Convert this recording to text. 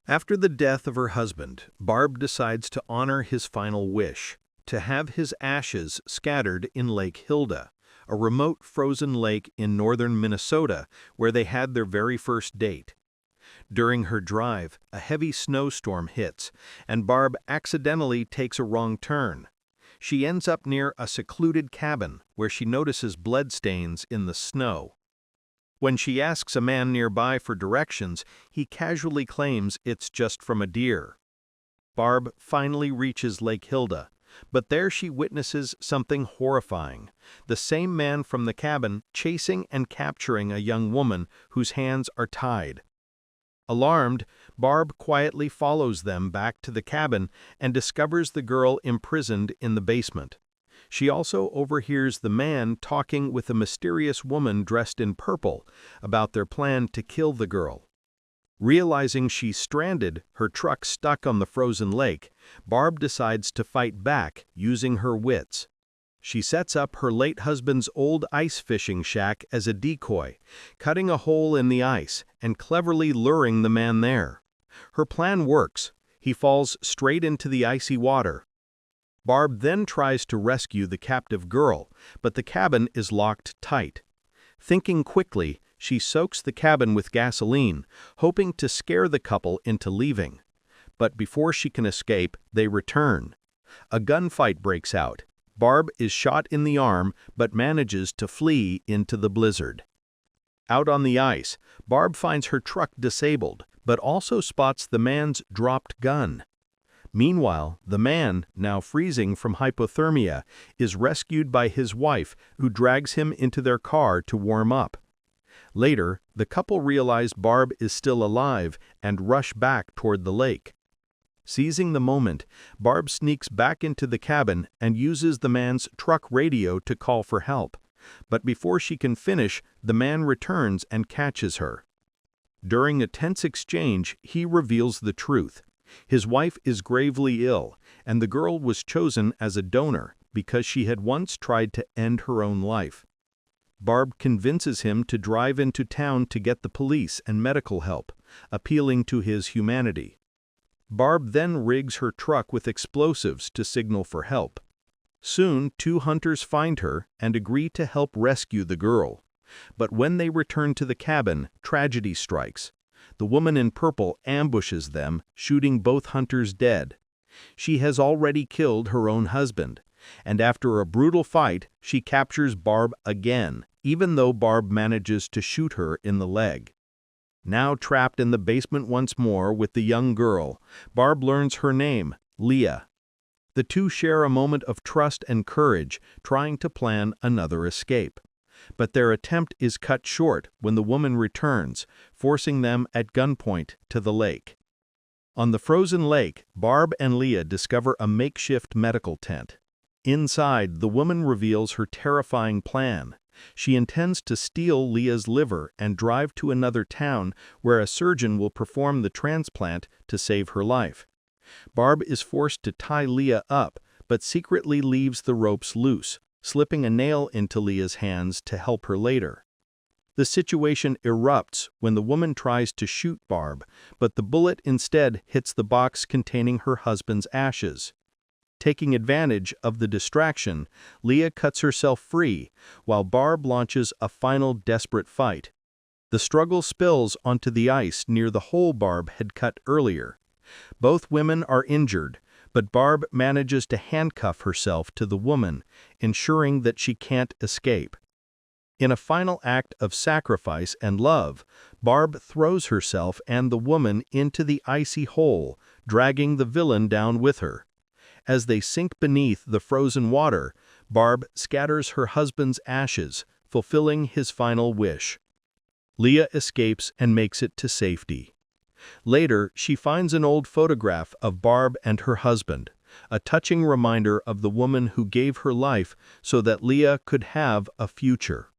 After the death of her husband, Barb decides to honor his final wish, to have his ashes scattered in Lake Hilda, a remote frozen lake in northern Minnesota where they had their very first date. During her drive, a heavy snowstorm hits, and Barb accidentally takes a wrong turn. She ends up near a secluded cabin where she notices bloodstains in the snow. When she asks a man nearby for directions, he casually claims it's just from a deer. Barb finally reaches Lake Hilda, but there she witnesses something horrifying: the same man from the cabin chasing and capturing a young woman whose hands are tied. Alarmed, Barb quietly follows them back to the cabin and discovers the girl imprisoned in the basement. She also overhears the man talking with a mysterious woman dressed in purple about their plan to kill the girl. Realizing she's stranded, her truck stuck on the frozen lake, Barb decides to fight back using her wits. She sets up her late husband's old ice fishing shack as a decoy, cutting a hole in the ice and cleverly luring the man there. Her plan works. He falls straight into the icy water. Barb then tries to rescue the captive girl, but the cabin is locked tight. Thinking quickly, she soaks the cabin with gasoline, hoping to scare the couple into leaving. But before she can escape, they return. A gunfight breaks out. Barb is shot in the arm but manages to flee into the blizzard. Out on the ice, Barb finds her truck disabled, but also spots the man's dropped gun. Meanwhile, the man, now freezing from hypothermia, is rescued by his wife, who drags him into their car to warm up. Later, the couple realize Barb is still alive and rush back toward the lake. Seizing the moment, Barb sneaks back into the cabin and uses the man's truck radio to call for help. But before she can finish, the man returns and catches her. During a tense exchange, he reveals the truth. His wife is gravely ill, and the girl was chosen as a donor because she had once tried to end her own life. Barb convinces him to drive into town to get the police and medical help, appealing to his humanity. Barb then rigs her truck with explosives to signal for help. Soon, two hunters find her and agree to help rescue the girl. But when they return to the cabin, tragedy strikes. The woman in purple ambushes them, shooting both hunters dead. She has already killed her own husband, and after a brutal fight, she captures Barb again, even though Barb manages to shoot her in the leg. Now trapped in the basement once more with the young girl, Barb learns her name, Leah. The two share a moment of trust and courage, trying to plan another escape. But their attempt is cut short when the woman returns, forcing them at gunpoint to the lake. On the frozen lake, Barb and Leah discover a makeshift medical tent. Inside, the woman reveals her terrifying plan. She intends to steal Leah's liver and drive to another town where a surgeon will perform the transplant to save her life. Barb is forced to tie Leah up, but secretly leaves the ropes loose, slipping a nail into Leah's hands to help her later. The situation erupts when the woman tries to shoot Barb, but the bullet instead hits the box containing her husband's ashes. Taking advantage of the distraction, Leah cuts herself free, while Barb launches a final desperate fight. The struggle spills onto the ice near the hole Barb had cut earlier. Both women are injured, but Barb manages to handcuff herself to the woman, ensuring that she can't escape. In a final act of sacrifice and love, Barb throws herself and the woman into the icy hole, dragging the villain down with her. As they sink beneath the frozen water, Barb scatters her husband's ashes, fulfilling his final wish. Leah escapes and makes it to safety. Later, she finds an old photograph of Barb and her husband, a touching reminder of the woman who gave her life so that Leah could have a future.